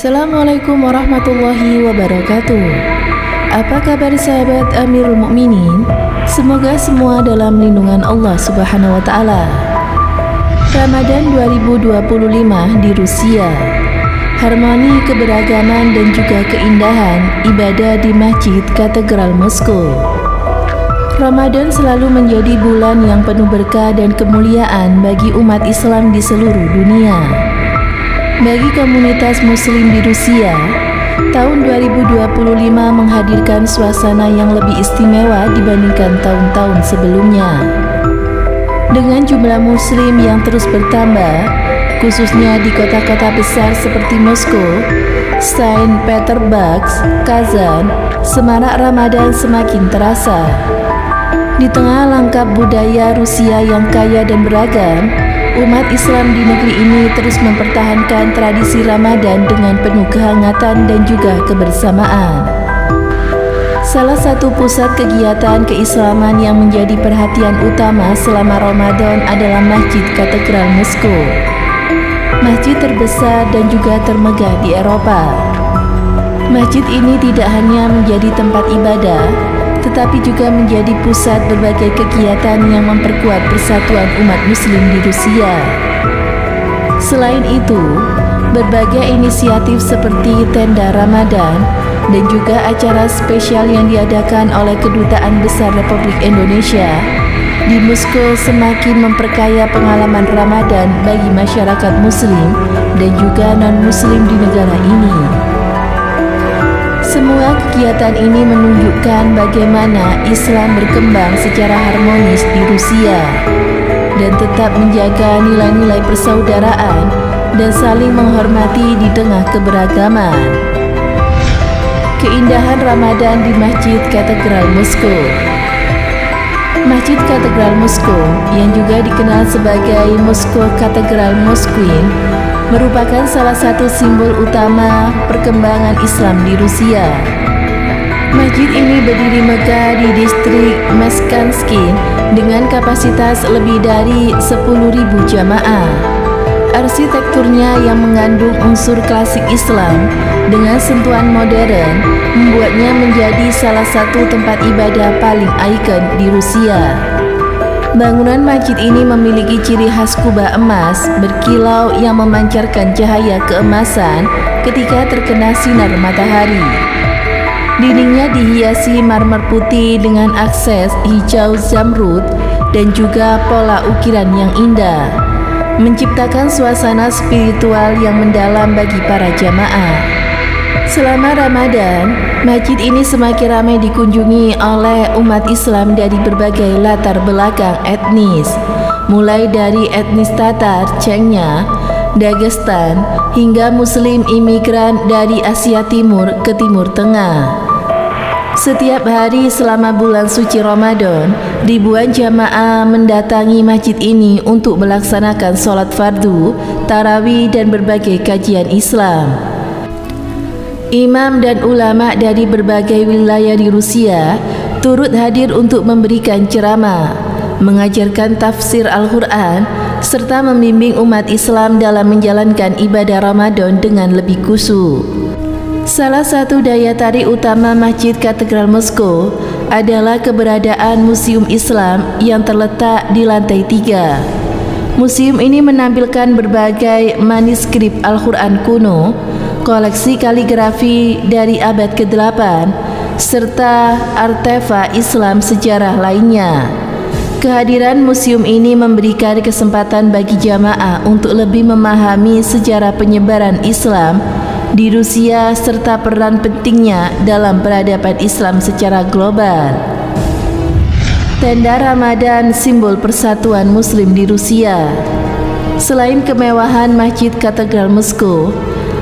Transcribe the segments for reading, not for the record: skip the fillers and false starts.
Assalamualaikum warahmatullahi wabarakatuh. Apa kabar sahabat Amirul Mukminin? Semoga semua dalam lindungan Allah Subhanahu wa taala. Ramadan 2025 di Rusia. Harmoni keberagaman dan juga keindahan ibadah di Masjid Katedral Moskow. Ramadan selalu menjadi bulan yang penuh berkah dan kemuliaan bagi umat Islam di seluruh dunia. Bagi komunitas muslim di Rusia, tahun 2025 menghadirkan suasana yang lebih istimewa dibandingkan tahun-tahun sebelumnya. Dengan jumlah muslim yang terus bertambah, khususnya di kota-kota besar seperti Moskow, Saint Petersburg, Kazan, semarak Ramadan semakin terasa. Di tengah langkah budaya Rusia yang kaya dan beragam, umat Islam di negeri ini terus mempertahankan tradisi Ramadan dengan penuh kehangatan dan juga kebersamaan. Salah satu pusat kegiatan keislaman yang menjadi perhatian utama selama Ramadan adalah Masjid Katedral Moskow. Masjid terbesar dan juga termegah di Eropa. Masjid ini tidak hanya menjadi tempat ibadah, tetapi juga menjadi pusat berbagai kegiatan yang memperkuat persatuan umat muslim di Rusia. Selain itu, berbagai inisiatif seperti tenda Ramadan dan juga acara spesial yang diadakan oleh Kedutaan Besar Republik Indonesia di Moskow semakin memperkaya pengalaman Ramadan bagi masyarakat muslim dan juga non-muslim di negara ini. Semua kegiatan ini menunjukkan bagaimana Islam berkembang secara harmonis di Rusia dan tetap menjaga nilai-nilai persaudaraan dan saling menghormati di tengah keberagaman. Keindahan Ramadan di Masjid Katedral Moskow. Masjid Katedral Moskow yang juga dikenal sebagai Moskow Katedral Moskvin merupakan salah satu simbol utama perkembangan Islam di Rusia. Masjid ini berdiri megah di distrik Meskansky dengan kapasitas lebih dari 10.000 jamaah. Arsitekturnya yang mengandung unsur klasik Islam dengan sentuhan modern membuatnya menjadi salah satu tempat ibadah paling ikon di Rusia. Bangunan masjid ini memiliki ciri khas kubah emas berkilau yang memancarkan cahaya keemasan ketika terkena sinar matahari. Dindingnya dihiasi marmer putih dengan akses hijau zamrud dan juga pola ukiran yang indah, menciptakan suasana spiritual yang mendalam bagi para jamaah. Selama Ramadan, masjid ini semakin ramai dikunjungi oleh umat Islam dari berbagai latar belakang etnis, mulai dari etnis Tatar, Chechnya, Dagestan, hingga Muslim imigran dari Asia Timur ke Timur Tengah. Setiap hari selama bulan suci Ramadan, ribuan jamaah mendatangi masjid ini untuk melaksanakan sholat fardu, tarawih, dan berbagai kajian Islam. Imam dan ulama dari berbagai wilayah di Rusia turut hadir untuk memberikan ceramah, mengajarkan tafsir Al-Quran, serta membimbing umat Islam dalam menjalankan ibadah Ramadan dengan lebih khusyuk. Salah satu daya tarik utama Masjid Katedral Moskow adalah keberadaan Museum Islam yang terletak di lantai 3. Museum ini menampilkan berbagai manuskrip Al-Quran kuno, koleksi kaligrafi dari abad ke-8, serta artefak Islam sejarah lainnya. Kehadiran museum ini memberikan kesempatan bagi jamaah untuk lebih memahami sejarah penyebaran Islam di Rusia serta peran pentingnya dalam peradaban Islam secara global. Tenda Ramadan, simbol persatuan Muslim di Rusia. Selain kemewahan Masjid Katedral Moskow,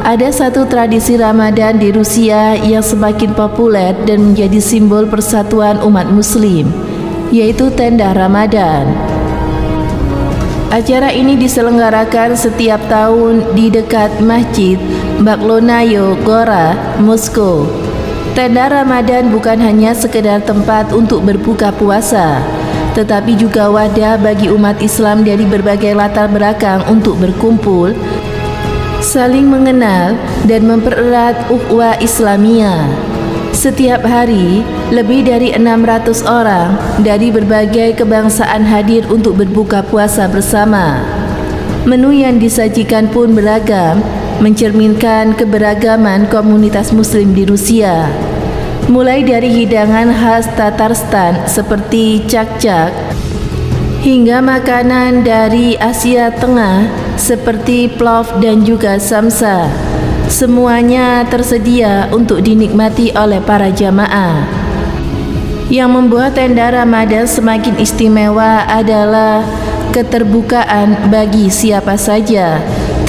ada satu tradisi Ramadan di Rusia yang semakin populer dan menjadi simbol persatuan umat muslim, yaitu tenda Ramadan. Acara ini diselenggarakan setiap tahun di dekat Masjid Baklonaya Gora, Moskow. Tenda Ramadan bukan hanya sekedar tempat untuk berbuka puasa, tetapi juga wadah bagi umat Islam dari berbagai latar belakang untuk berkumpul, saling mengenal, dan mempererat ukhuwah Islamiyah. Setiap hari, lebih dari 600 orang dari berbagai kebangsaan hadir untuk berbuka puasa bersama. Menu yang disajikan pun beragam, mencerminkan keberagaman komunitas muslim di Rusia. Mulai dari hidangan khas Tatarstan seperti cak-cak, hingga makanan dari Asia Tengah seperti plov dan juga samsa. Semuanya tersedia untuk dinikmati oleh para jamaah. Yang membuat tenda Ramadan semakin istimewa adalah keterbukaan bagi siapa saja,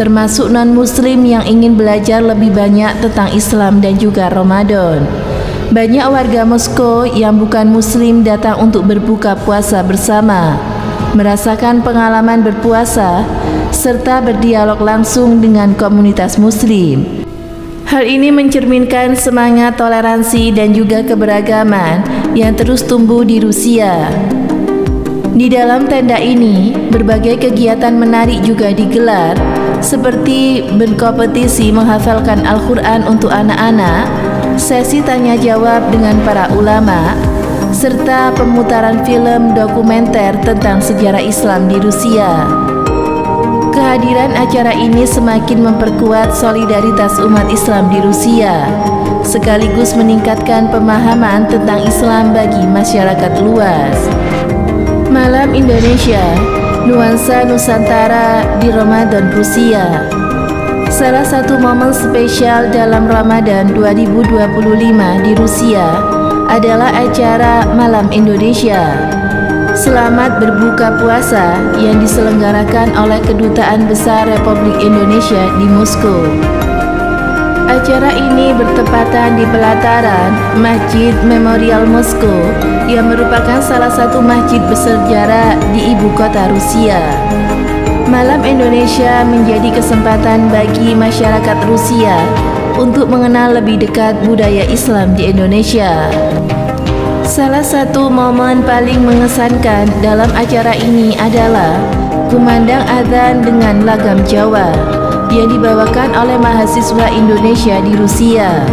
termasuk non-muslim yang ingin belajar lebih banyak tentang Islam dan juga Ramadan. Banyak warga Moskow yang bukan muslim datang untuk berbuka puasa bersama, merasakan pengalaman berpuasa, serta berdialog langsung dengan komunitas muslim. Hal ini mencerminkan semangat toleransi dan juga keberagaman yang terus tumbuh di Rusia. Di dalam tenda ini, berbagai kegiatan menarik juga digelar, seperti berkompetisi menghafalkan Al-Quran untuk anak-anak, sesi tanya jawab dengan para ulama, serta pemutaran film dokumenter tentang sejarah Islam di Rusia. Kehadiran acara ini semakin memperkuat solidaritas umat Islam di Rusia, sekaligus meningkatkan pemahaman tentang Islam bagi masyarakat luas. Malam Indonesia, nuansa Nusantara di Ramadan Rusia. Salah satu momen spesial dalam Ramadan 2025 di Rusia adalah acara Malam Indonesia. Selamat berbuka puasa yang diselenggarakan oleh Kedutaan Besar Republik Indonesia di Moskow. Acara ini bertepatan di pelataran Masjid Memorial Moskow yang merupakan salah satu masjid bersejarah di ibu kota Rusia. Malam Indonesia menjadi kesempatan bagi masyarakat Rusia untuk mengenal lebih dekat budaya Islam di Indonesia. Salah satu momen paling mengesankan dalam acara ini adalah kumandang adzan dengan lagam Jawa yang dibawakan oleh mahasiswa Indonesia di Rusia.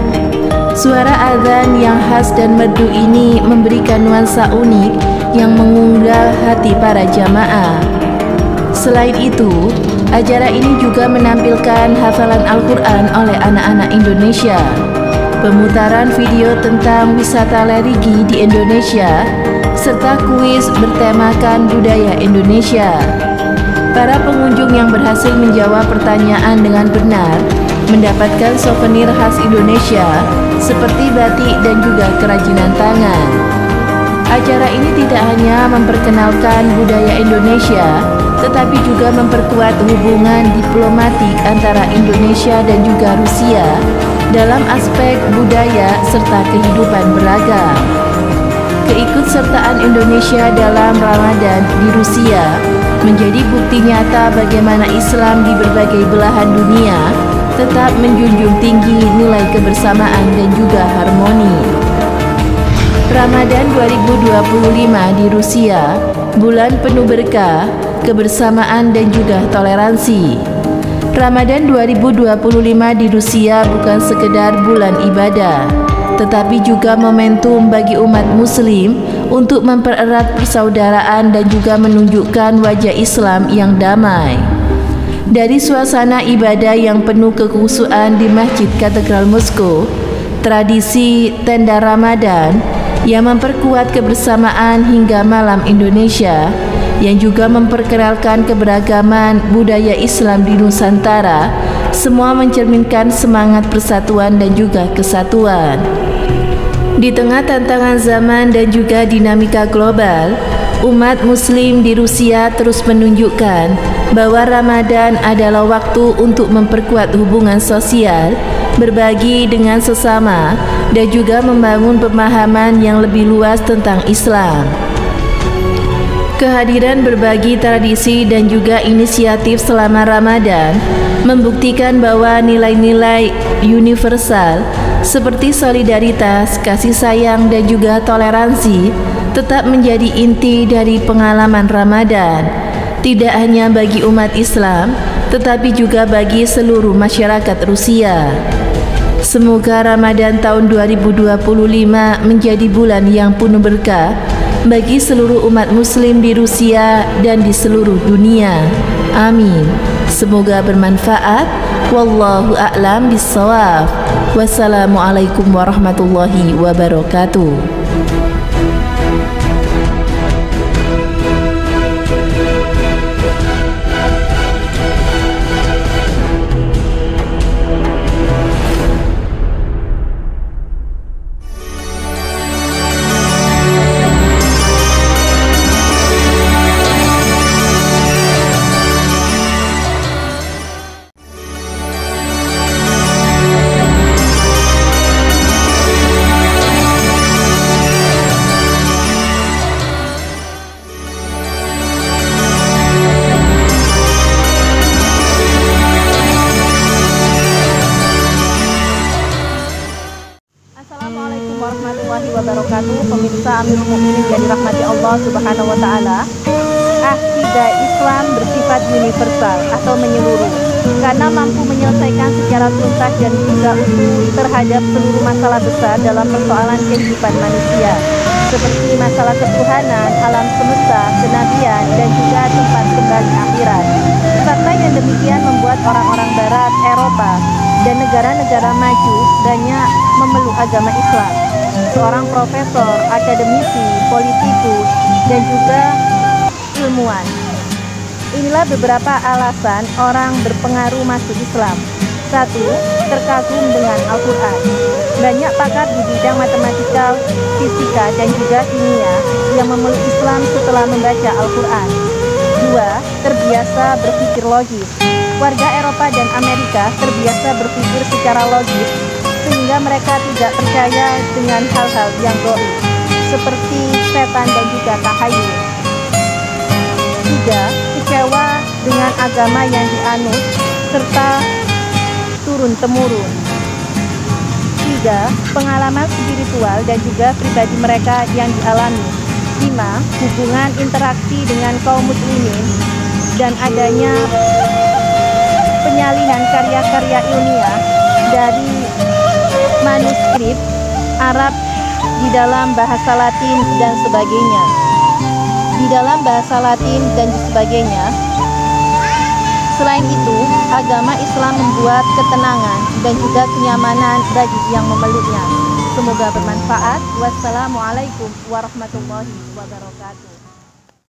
Suara adzan yang khas dan merdu ini memberikan nuansa unik yang mengundang hati para jamaah. Selain itu, acara ini juga menampilkan hafalan Al-Quran oleh anak-anak Indonesia, pemutaran video tentang wisata religi di Indonesia, serta kuis bertemakan budaya Indonesia. Para pengunjung yang berhasil menjawab pertanyaan dengan benar mendapatkan souvenir khas Indonesia seperti batik dan juga kerajinan tangan. Acara ini tidak hanya memperkenalkan budaya Indonesia, tetapi juga memperkuat hubungan diplomatik antara Indonesia dan juga Rusia dalam aspek budaya serta kehidupan beragam. Keikutsertaan Indonesia dalam Ramadan di Rusia menjadi bukti nyata bagaimana Islam di berbagai belahan dunia tetap menjunjung tinggi nilai kebersamaan dan juga harmoni. Ramadan 2025 di Rusia, bulan penuh berkah, kebersamaan dan juga toleransi. Ramadan 2025 di Rusia bukan sekedar bulan ibadah, tetapi juga momentum bagi umat muslim untuk mempererat persaudaraan dan juga menunjukkan wajah Islam yang damai. Dari suasana ibadah yang penuh kekhusyuan di Masjid Katedral Moskow, tradisi tenda Ramadan yang memperkuat kebersamaan hingga Malam Indonesia yang juga memperkenalkan keberagaman budaya Islam di Nusantara, semua mencerminkan semangat persatuan dan juga kesatuan. Di tengah tantangan zaman dan juga dinamika global, umat muslim di Rusia terus menunjukkan bahwa Ramadan adalah waktu untuk memperkuat hubungan sosial, berbagi dengan sesama, dan juga membangun pemahaman yang lebih luas tentang Islam. Kehadiran berbagi tradisi dan juga inisiatif selama Ramadan membuktikan bahwa nilai-nilai universal seperti solidaritas, kasih sayang, dan juga toleransi tetap menjadi inti dari pengalaman Ramadan, tidak hanya bagi umat Islam, tetapi juga bagi seluruh masyarakat Rusia. Semoga Ramadan tahun 2025 menjadi bulan yang penuh berkah bagi seluruh umat muslim di Rusia dan di seluruh dunia. Amin. Semoga bermanfaat. Wallahu a'lam bissawab. Wassalamualaikum warahmatullahi wabarakatuh. Assalamualaikum warahmatullahi wabarakatuh. Pemirsa Amirul Mukminin yang dirahmati Allah Subhanahu wa taala. Akidah Islam bersifat universal atau menyeluruh karena mampu menyelesaikan secara tuntas dan juga utuh terhadap seluruh masalah besar dalam persoalan kehidupan manusia, seperti masalah ketuhanan, alam semesta, kenabian, dan juga tempat kembali akhirat. Fakta yang demikian membuat orang-orang barat, Eropa, dan negara-negara maju banyak memeluk agama Islam. Seorang profesor, akademisi, politikus, dan juga ilmuwan. Inilah beberapa alasan orang berpengaruh masuk Islam. 1. Terkagum dengan Al-Quran. Banyak pakar di bidang matematika, fisika, dan juga kimia yang memeluk Islam setelah membaca Al-Quran. 2. Terbiasa berpikir logis. Warga Eropa dan Amerika terbiasa berpikir secara logis, sehingga mereka tidak percaya dengan hal-hal yang gaib, seperti setan dan juga tahayul. 3. Kecewa dengan agama yang dianut, serta turun-temurun. 3. Pengalaman spiritual dan juga pribadi mereka yang dialami. 5. Hubungan interaksi dengan kaum muslimin dan adanya penyalinan karya-karya ilmiah dari manuskrip Arab di dalam bahasa Latin dan sebagainya. Selain itu, agama Islam membuat ketenangan dan juga kenyamanan bagi yang memeluknya. Semoga bermanfaat. Wassalamualaikum warahmatullahi wabarakatuh.